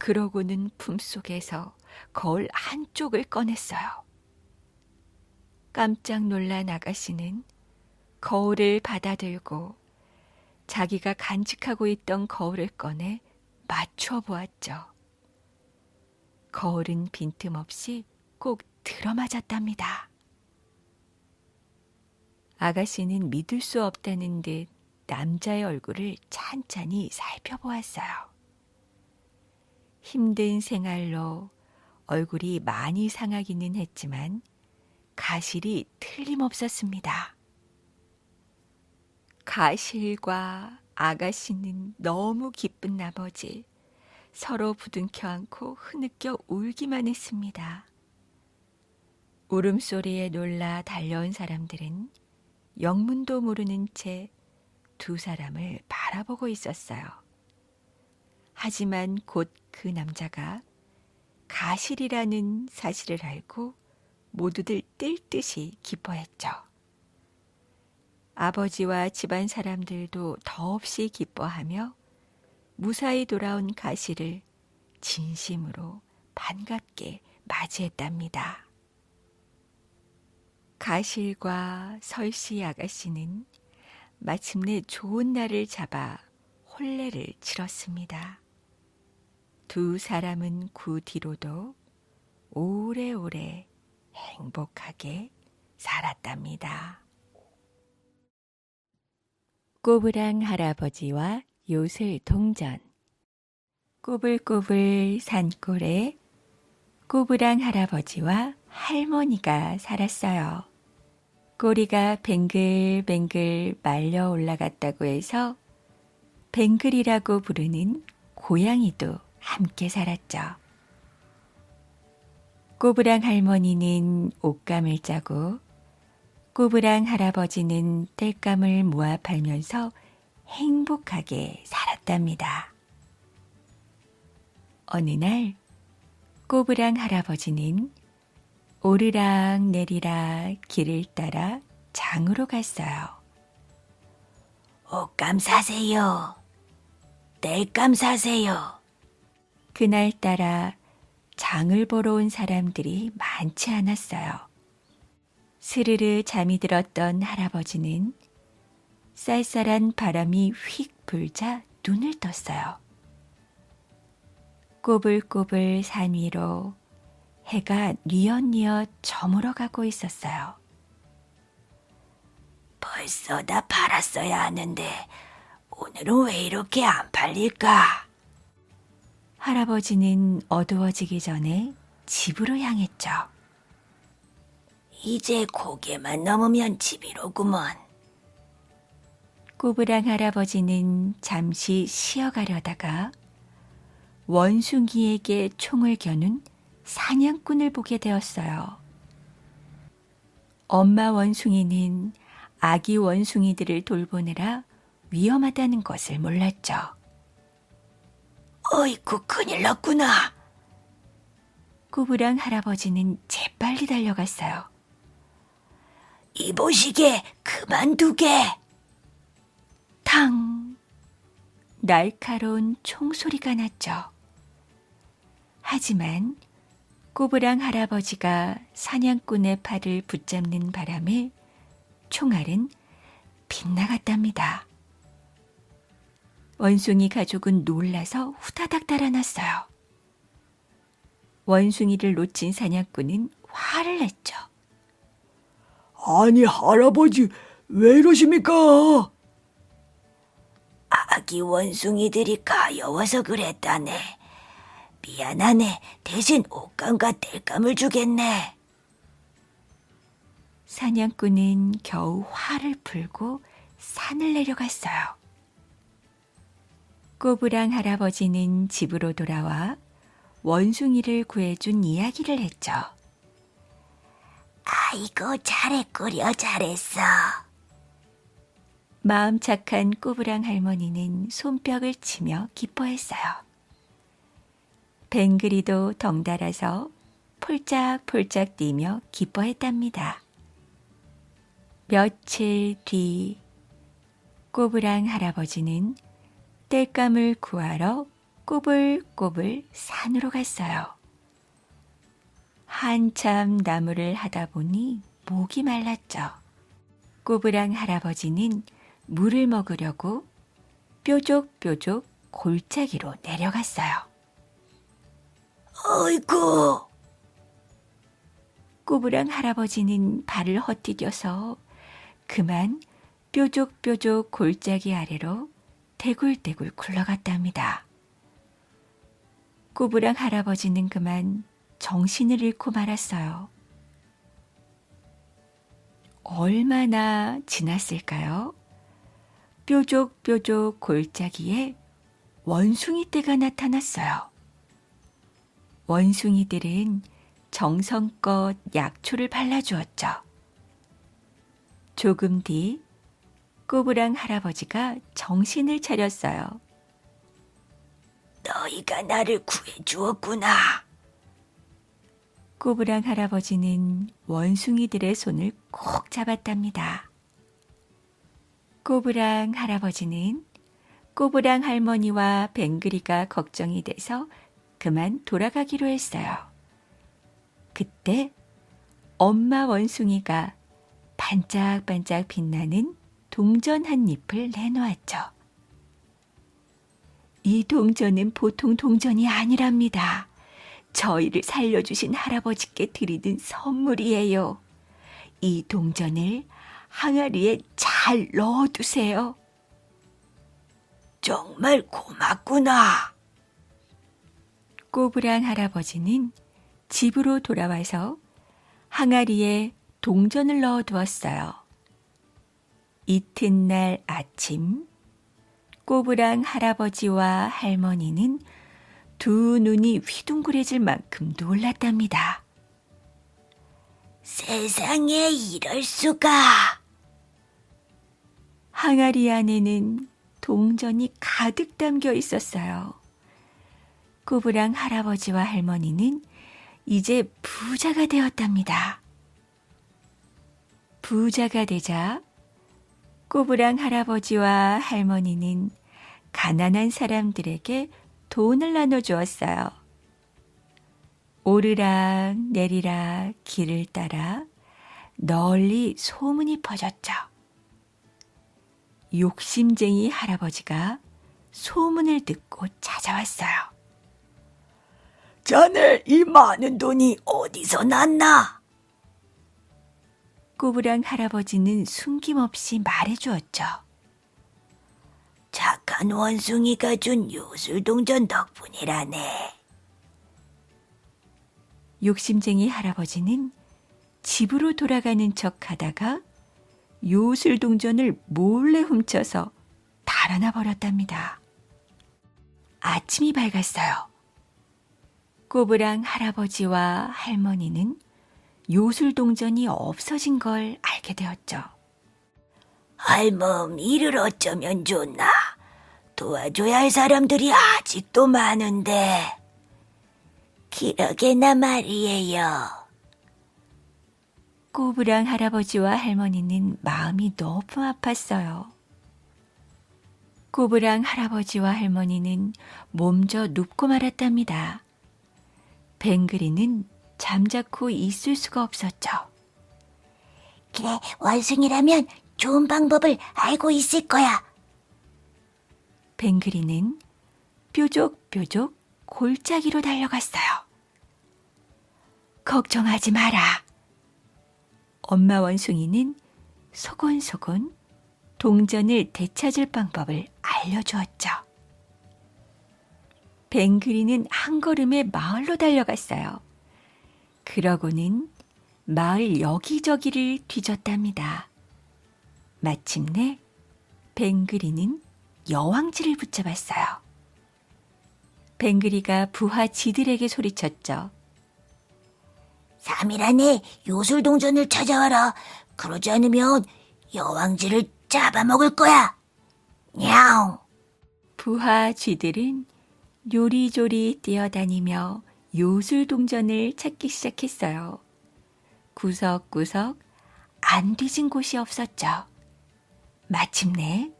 그러고는 품속에서 거울 한쪽을 꺼냈어요. 깜짝 놀란 아가씨는 거울을 받아들고 자기가 간직하고 있던 거울을 꺼내 맞춰 보았죠. 거울은 빈틈없이 꼭 들어맞았답니다. 아가씨는 믿을 수 없다는 듯 남자의 얼굴을 찬찬히 살펴보았어요. 힘든 생활로 얼굴이 많이 상하기는 했지만 가실이 틀림없었습니다. 가실과 아가씨는 너무 기쁜 나머지 서로 부둥켜 안고 흐느껴 울기만 했습니다. 울음소리에 놀라 달려온 사람들은 영문도 모르는 채 두 사람을 바라보고 있었어요. 하지만 곧 그 남자가 가실이라는 사실을 알고 모두들 뜰 듯이 기뻐했죠. 아버지와 집안 사람들도 더없이 기뻐하며 무사히 돌아온 가시를 진심으로 반갑게 맞이했답니다. 가실과 설씨 아가씨는 마침내 좋은 날을 잡아 혼례를 치렀습니다. 두 사람은 그 뒤로도 오래오래 행복하게 살았답니다. 꼬부랑 할아버지와 요술 동전. 꼬불꼬불 산골에 꼬부랑 할아버지와 할머니가 살았어요. 꼬리가 뱅글뱅글 말려 올라갔다고 해서 뱅글이라고 부르는 고양이도 함께 살았죠. 꼬부랑 할머니는 옷감을 짜고 꼬부랑 할아버지는 땔감을 모아 팔면서 행복하게 살았답니다. 어느 날 꼬부랑 할아버지는 오르락 내리락 길을 따라 장으로 갔어요. 옷감 사세요. 땔감 사세요. 그날따라 장을 보러 온 사람들이 많지 않았어요. 스르르 잠이 들었던 할아버지는 쌀쌀한 바람이 휙 불자 눈을 떴어요. 꼬불꼬불 산 위로 해가 뉘엿뉘엿 저물어 가고 있었어요. 벌써 다 팔았어야 하는데 오늘은 왜 이렇게 안 팔릴까? 할아버지는 어두워지기 전에 집으로 향했죠. 이제 고개만 넘으면 집이로구먼. 꼬부랑 할아버지는 잠시 쉬어가려다가 원숭이에게 총을 겨눈 사냥꾼을 보게 되었어요. 엄마 원숭이는 아기 원숭이들을 돌보느라 위험하다는 것을 몰랐죠. 어이구, 큰일 났구나. 꼬부랑 할아버지는 재빨리 달려갔어요. 이보시게 그만두게. 탕! 날카로운 총소리가 났죠. 하지만 꼬부랑 할아버지가 사냥꾼의 팔을 붙잡는 바람에 총알은 빗나갔답니다. 원숭이 가족은 놀라서 후다닥 달아났어요. 원숭이를 놓친 사냥꾼은 화를 냈죠. 아니, 할아버지, 왜 이러십니까? 아기 원숭이들이 가여워서 그랬다네. 미안하네. 대신 옷감과 땔감을 주겠네. 사냥꾼은 겨우 화를 풀고 산을 내려갔어요. 꼬부랑 할아버지는 집으로 돌아와 원숭이를 구해준 이야기를 했죠. 아이고, 잘했구려, 잘했어. 마음 착한 꼬부랑 할머니는 손뼉을 치며 기뻐했어요. 뱅그리도 덩달아서 폴짝폴짝 뛰며 기뻐했답니다. 며칠 뒤 꼬부랑 할아버지는 땔감을 구하러 꼬불꼬불 산으로 갔어요. 한참 나무를 하다 보니 목이 말랐죠. 꼬부랑 할아버지는 물을 먹으려고 뾰족뾰족 골짜기로 내려갔어요. 어이구. 꼬부랑 할아버지는 발을 헛디뎌서 그만 뾰족뾰족 골짜기 아래로 대굴대굴 굴러갔답니다. 꼬부랑 할아버지는 그만 정신을 잃고 말았어요. 얼마나 지났을까요? 뾰족뾰족 골짜기에 원숭이 떼가 나타났어요. 원숭이들은 정성껏 약초를 발라주었죠. 조금 뒤 꼬부랑 할아버지가 정신을 차렸어요. 너희가 나를 구해주었구나. 꼬부랑 할아버지는 원숭이들의 손을 꼭 잡았답니다. 꼬부랑 할아버지는 꼬부랑 할머니와 뱅그리가 걱정이 돼서 그만 돌아가기로 했어요. 그때 엄마 원숭이가 반짝반짝 빛나는 동전 한 잎을 내놓았죠. 이 동전은 보통 동전이 아니랍니다. 저희를 살려주신 할아버지께 드리는 선물이에요. 이 동전을 항아리에 잘 넣어두세요. 정말 고맙구나. 꼬부랑 할아버지는 집으로 돌아와서 항아리에 동전을 넣어두었어요. 이튿날 아침, 꼬부랑 할아버지와 할머니는 두 눈이 휘둥그레질 만큼 놀랐답니다. 세상에 이럴 수가. 항아리 안에는 동전이 가득 담겨 있었어요. 꼬부랑 할아버지와 할머니는 이제 부자가 되었답니다. 부자가 되자 꼬부랑 할아버지와 할머니는 가난한 사람들에게 돈을 나눠주었어요. 오르락 내리락 길을 따라 널리 소문이 퍼졌죠. 욕심쟁이 할아버지가 소문을 듣고 찾아왔어요. 자네 이 많은 돈이 어디서 났나? 꼬부랑 할아버지는 숨김없이 말해주었죠. 착한 원숭이가 준 요술동전 덕분이라네. 욕심쟁이 할아버지는 집으로 돌아가는 척 하다가 요술동전을 몰래 훔쳐서 달아나 버렸답니다. 아침이 밝았어요. 꼬부랑 할아버지와 할머니는 요술동전이 없어진 걸 알게 되었죠. 할멈, 일을 어쩌면 좋나? 도와줘야 할 사람들이 아직도 많은데. 그러게나 말이에요. 꼬부랑 할아버지와 할머니는 마음이 너무 아팠어요. 꼬부랑 할아버지와 할머니는 몸져 눕고 말았답니다. 뱅그리는 잠자코 있을 수가 없었죠. 그래, 원숭이라면 좋은 방법을 알고 있을 거야. 뱅그리는 뾰족뾰족 골짜기로 달려갔어요. 걱정하지 마라. 엄마 원숭이는 소곤소곤 동전을 되찾을 방법을 알려주었죠. 뱅그리는 한 걸음에 마을로 달려갔어요. 그러고는 마을 여기저기를 뒤졌답니다. 마침내 뱅그리는 여왕쥐를 붙잡았어요. 뱅그리가 부하 쥐들에게 소리쳤죠. 3일 안에 요술동전을 찾아와라. 그러지 않으면 여왕쥐를 잡아먹을 거야. 냐옹. 부하 쥐들은 요리조리 뛰어다니며 요술동전을 찾기 시작했어요. 구석구석 안 뒤진 곳이 없었죠. 마침내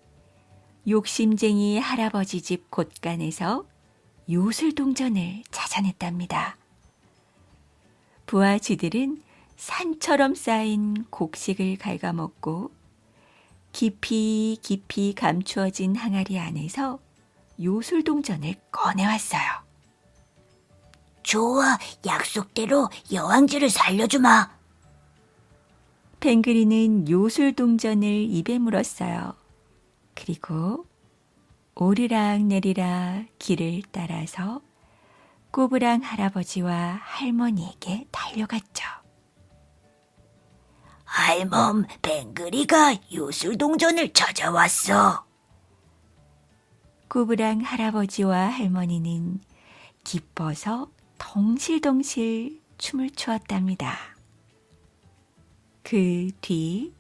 욕심쟁이 할아버지 집 곳간에서 요술동전을 찾아냈답니다. 부하 쥐들은 산처럼 쌓인 곡식을 갉아먹고 깊이 깊이 감추어진 항아리 안에서 요술동전을 꺼내왔어요. 좋아, 약속대로 여왕쥐를 살려주마. 뱅그리는 요술동전을 입에 물었어요. 그리고 오르락 내리락 길을 따라서 꼬부랑 할아버지와 할머니에게 달려갔죠. 할멈, 뱅그리가 요술동전을 찾아왔어. 꼬부랑 할아버지와 할머니는 기뻐서 덩실덩실 춤을 추었답니다. 그 뒤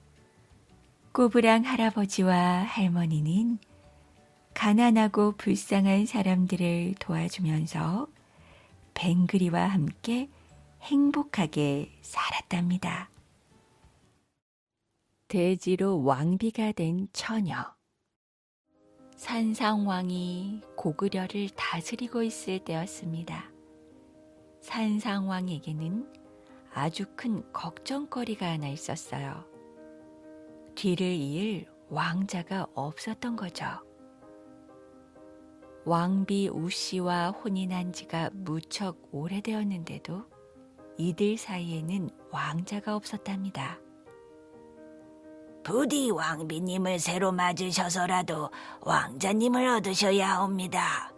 꼬부랑 할아버지와 할머니는 가난하고 불쌍한 사람들을 도와주면서 뱅그리와 함께 행복하게 살았답니다. 대지로 왕비가 된 처녀. 산상왕이 고구려를 다스리고 있을 때였습니다. 산상왕에게는 아주 큰 걱정거리가 하나 있었어요. 뒤를 이을 왕자가 없었던 거죠. 왕비 우씨와 혼인한 지가 무척 오래되었는데도 이들 사이에는 왕자가 없었답니다. 부디 왕비님을 새로 맞으셔서라도 왕자님을 얻으셔야 합니다.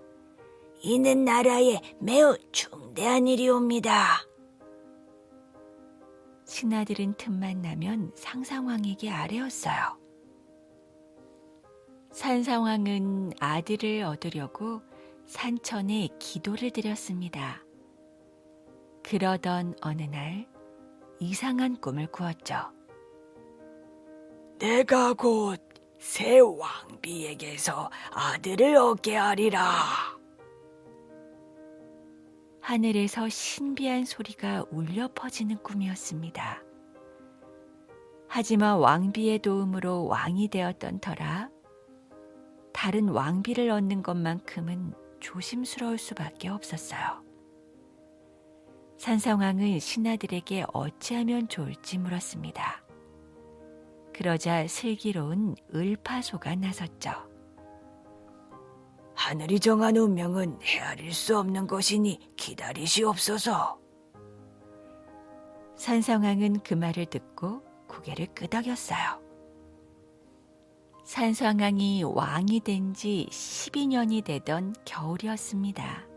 이는 나라에 매우 중대한 일이옵니다. 신하들은 틈만 나면 상상왕에게 아뢰었어요. 산상왕은 아들을 얻으려고 산천에 기도를 드렸습니다. 그러던 어느 날 이상한 꿈을 꾸었죠. 내가 곧 새 왕비에게서 아들을 얻게 하리라. 하늘에서 신비한 소리가 울려 퍼지는 꿈이었습니다. 하지만 왕비의 도움으로 왕이 되었던 터라 다른 왕비를 얻는 것만큼은 조심스러울 수밖에 없었어요. 산상왕은 신하들에게 어찌하면 좋을지 물었습니다. 그러자 슬기로운 을파소가 나섰죠. 하늘이 정한 운명은 헤아릴 수 없는 것이니 기다리시옵소서. 산상왕은 그 말을 듣고 고개를 끄덕였어요. 산상왕이 왕이 된 지 12년이 되던 겨울이었습니다.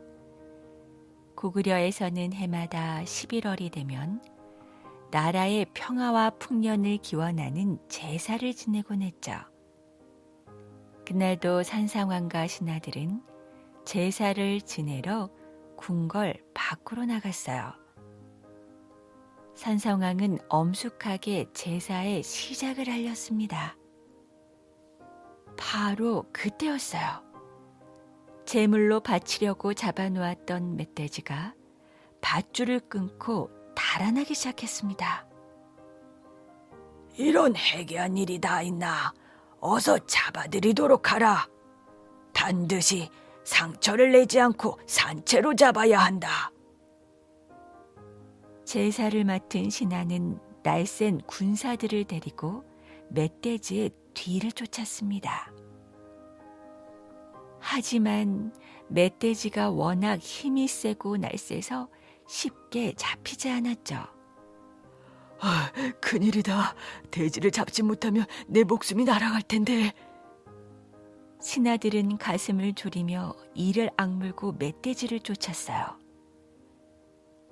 고구려에서는 해마다 11월이 되면 나라의 평화와 풍년을 기원하는 제사를 지내곤 했죠. 그날도 산상왕과 신하들은 제사를 지내러 궁궐 밖으로 나갔어요. 산상왕은 엄숙하게 제사의 시작을 알렸습니다. 바로 그때였어요. 제물로 바치려고 잡아놓았던 멧돼지가 밧줄을 끊고 달아나기 시작했습니다. 이런 해괴한 일이 다 있나? 어서 잡아들이도록 하라. 반드시 상처를 내지 않고 산채로 잡아야 한다. 제사를 맡은 신하는 날쌘 군사들을 데리고 멧돼지의 뒤를 쫓았습니다. 하지만 멧돼지가 워낙 힘이 세고 날쌔서 쉽게 잡히지 않았죠. 큰일이다. 돼지를 잡지 못하면 내 목숨이 날아갈 텐데. 신하들은 가슴을 졸이며 이를 악물고 멧돼지를 쫓았어요.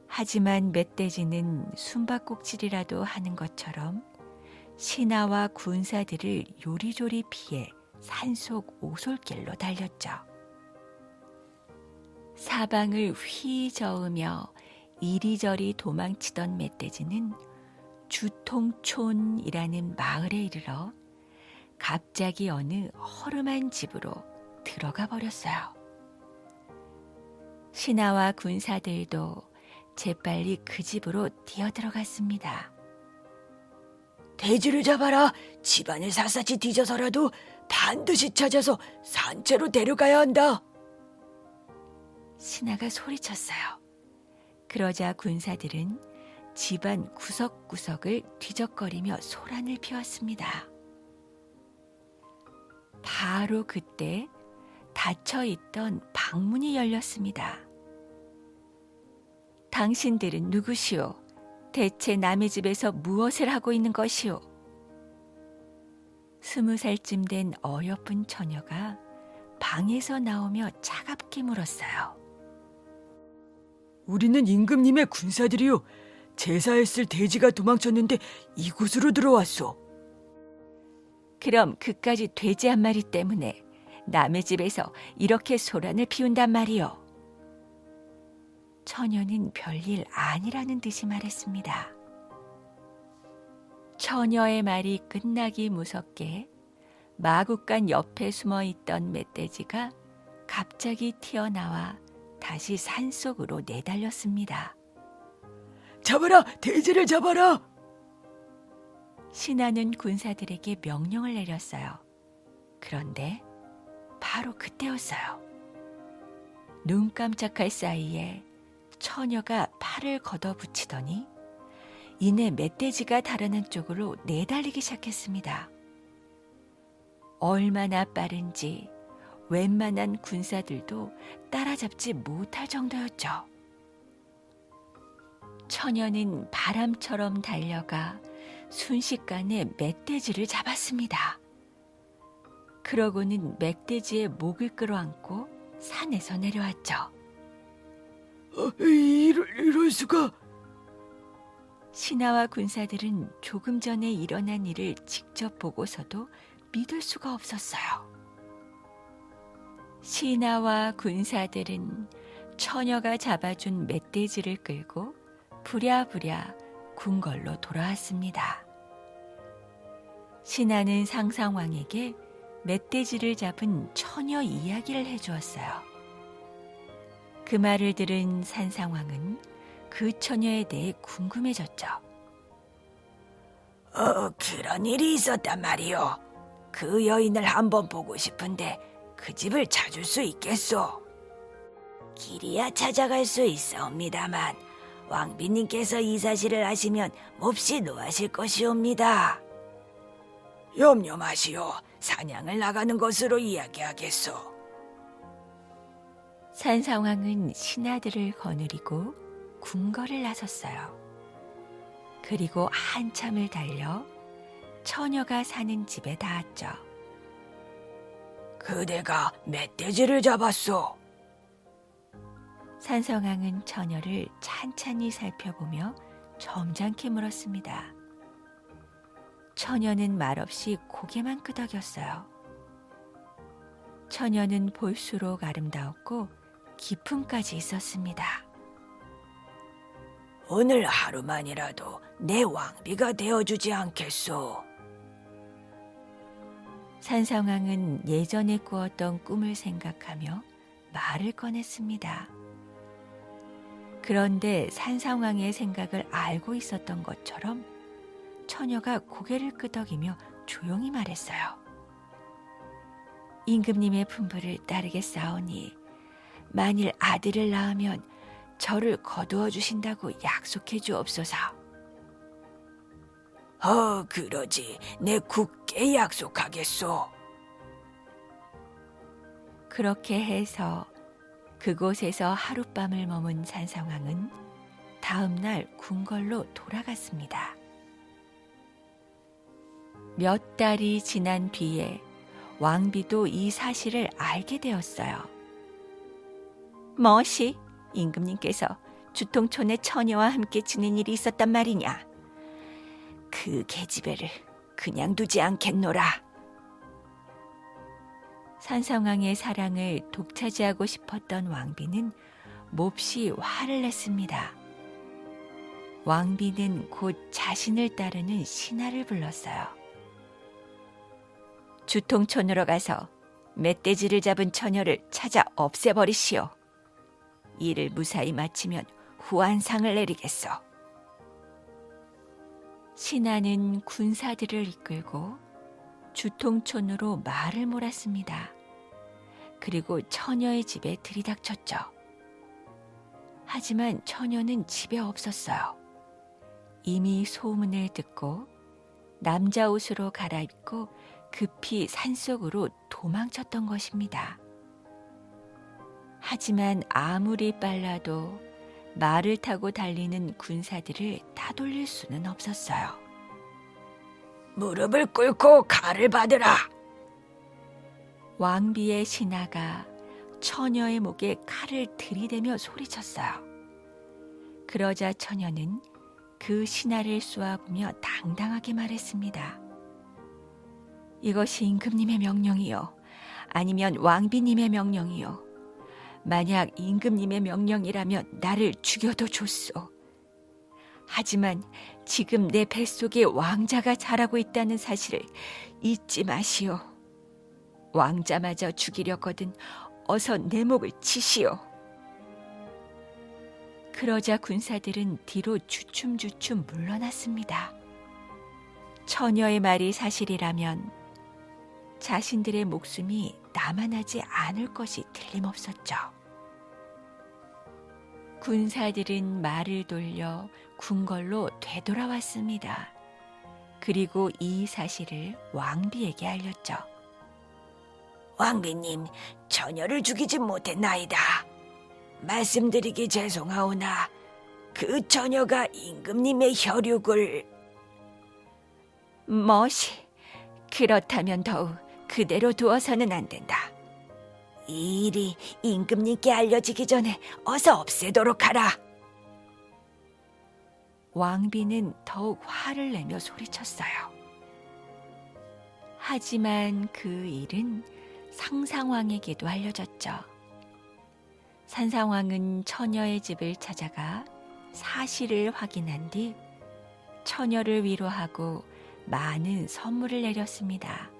하지만 멧돼지는 숨바꼭질이라도 하는 것처럼 신하와 군사들을 요리조리 피해 산속 오솔길로 달렸죠. 사방을 휘저으며 이리저리 도망치던 멧돼지는 주통촌이라는 마을에 이르러 갑자기 어느 허름한 집으로 들어가 버렸어요. 신하와 군사들도 재빨리 그 집으로 뛰어들어갔습니다. 돼지를 잡아라. 집안을 샅샅이 뒤져서라도 반드시 찾아서 산채로 데려가야 한다. 신하가 소리쳤어요. 그러자 군사들은 집안 구석구석을 뒤적거리며 소란을 피웠습니다. 바로 그때 닫혀있던 방문이 열렸습니다. 당신들은 누구시오? 대체 남의 집에서 무엇을 하고 있는 것이오? 20살쯤 된 어여쁜 처녀가 방에서 나오며 차갑게 물었어요. 우리는 임금님의 군사들이요. 제사했을 돼지가 도망쳤는데 이곳으로 들어왔소. 그럼 그까지 돼지 한 마리 때문에 남의 집에서 이렇게 소란을 피운단 말이오. 처녀는 별일 아니라는 듯이 말했습니다. 처녀의 말이 끝나기 무섭게 마구간 옆에 숨어있던 멧돼지가 갑자기 튀어나와 다시 산속으로 내달렸습니다. 잡아라. 돼지를 잡아라. 신하는 군사들에게 명령을 내렸어요. 그런데 바로 그때였어요. 눈 깜짝할 사이에 처녀가 팔을 걷어붙이더니 이내 멧돼지가 달아난 쪽으로 내달리기 시작했습니다. 얼마나 빠른지 웬만한 군사들도 따라잡지 못할 정도였죠. 처녀는 바람처럼 달려가 순식간에 멧돼지를 잡았습니다. 그러고는 멧돼지의 목을 끌어안고 산에서 내려왔죠. 이럴 수가. 신하와 군사들은 조금 전에 일어난 일을 직접 보고서도 믿을 수가 없었어요. 신하와 군사들은 처녀가 잡아준 멧돼지를 끌고 부랴부랴 궁궐로 돌아왔습니다. 신하는 상상왕에게 멧돼지를 잡은 처녀 이야기를 해주었어요. 그 말을 들은 산상왕은 그 처녀에 대해 궁금해졌죠. 그런 일이 있었단 말이오. 그 여인을 한번 보고 싶은데 그 집을 찾을 수 있겠소? 길이야 찾아갈 수 있사옵니다만 왕비님께서 이 사실을 아시면 몹시 노하실 것이옵니다. 염려 마시오. 사냥을 나가는 것으로 이야기하겠소. 산상왕은 신하들을 거느리고 궁궐을 나섰어요. 그리고 한참을 달려 처녀가 사는 집에 닿았죠. 그대가 멧돼지를 잡았소. 산성왕은 처녀를 찬찬히 살펴보며 점잖게 물었습니다. 처녀는 말없이 고개만 끄덕였어요. 처녀는 볼수록 아름다웠고 기품까지 있었습니다. 오늘 하루만이라도 내 왕비가 되어주지 않겠소? 산성왕은 예전에 꾸었던 꿈을 생각하며 말을 꺼냈습니다. 그런데 산성왕의 생각을 알고 있었던 것처럼 처녀가 고개를 끄덕이며 조용히 말했어요. 임금님의 품부를 따르겠사오니 만일 아들을 낳으면 저를 거두어 주신다고 약속해 주옵소서. 그러지. 내 굳게 약속하겠소. 그렇게 해서 그곳에서 하룻밤을 머문 산상왕은 다음 날 궁궐로 돌아갔습니다. 몇 달이 지난 뒤에 왕비도 이 사실을 알게 되었어요. 뭐시? 임금님께서 주통촌의 처녀와 함께 지낸 일이 있었단 말이냐? 그 계집애를 그냥 두지 않겠노라. 산성왕의 사랑을 독차지하고 싶었던 왕비는 몹시 화를 냈습니다. 왕비는 곧 자신을 따르는 신하를 불렀어요. 주통촌으로 가서 멧돼지를 잡은 처녀를 찾아 없애버리시오. 일을 무사히 마치면 후한상을 내리겠소. 신하는 군사들을 이끌고 주통촌으로 말을 몰았습니다. 그리고 처녀의 집에 들이닥쳤죠. 하지만 처녀는 집에 없었어요. 이미 소문을 듣고 남자 옷으로 갈아입고 급히 산속으로 도망쳤던 것입니다. 하지만 아무리 빨라도 말을 타고 달리는 군사들을 따돌릴 수는 없었어요. 무릎을 꿇고 칼을 받으라. 왕비의 신하가 처녀의 목에 칼을 들이대며 소리쳤어요. 그러자 처녀는 그 신하를 쏘아보며 당당하게 말했습니다. 이것이 임금님의 명령이요, 아니면 왕비님의 명령이요. 만약 임금님의 명령이라면 나를 죽여도 좋소. 하지만 지금 내 뱃속에 왕자가 자라고 있다는 사실을 잊지 마시오. 왕자마저 죽이려거든 어서 내 목을 치시오. 그러자 군사들은 뒤로 주춤주춤 물러났습니다. 처녀의 말이 사실이라면 자신들의 목숨이 남아나지 않을 것이 틀림없었죠. 군사들은 말을 돌려 궁궐로 되돌아왔습니다. 그리고 이 사실을 왕비에게 알렸죠. 왕비님, 처녀를 죽이지 못했나이다. 말씀드리기 죄송하오나 그 처녀가 임금님의 혈육을... 멋이 그렇다면 더욱 그대로 두어서는 안 된다. 이 일이 임금님께 알려지기 전에 어서 없애도록 하라. 왕비는 더욱 화를 내며 소리쳤어요. 하지만 그 일은 상상왕에게도 알려졌죠. 산상왕은 처녀의 집을 찾아가 사실을 확인한 뒤 처녀를 위로하고 많은 선물을 내렸습니다.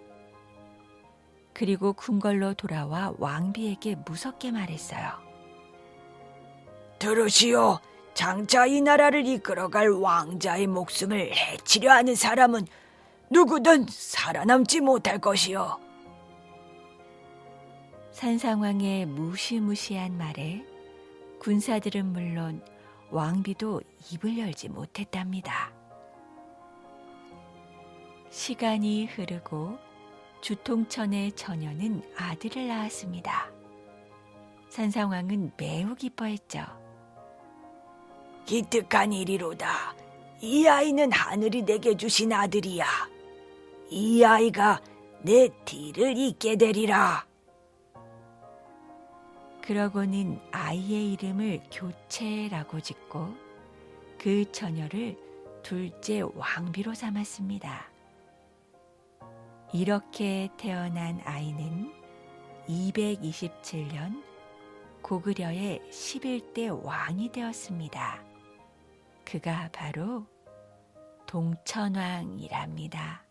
그리고 궁궐로 돌아와 왕비에게 무섭게 말했어요. 들으시오. 장차 이 나라를 이끌어갈 왕자의 목숨을 해치려 하는 사람은 누구든 살아남지 못할 것이오. 산상왕의 무시무시한 말에 군사들은 물론 왕비도 입을 열지 못했답니다. 시간이 흐르고 주통천의 처녀는 아들을 낳았습니다. 산상왕은 매우 기뻐했죠. 기특한 일이로다. 이 아이는 하늘이 내게 주신 아들이야. 이 아이가 내 뒤를 잇게 되리라. 그러고는 아이의 이름을 교체라고 짓고 그 처녀를 둘째 왕비로 삼았습니다. 이렇게 태어난 아이는 227년 고구려의 11대 왕이 되었습니다. 그가 바로 동천왕이랍니다.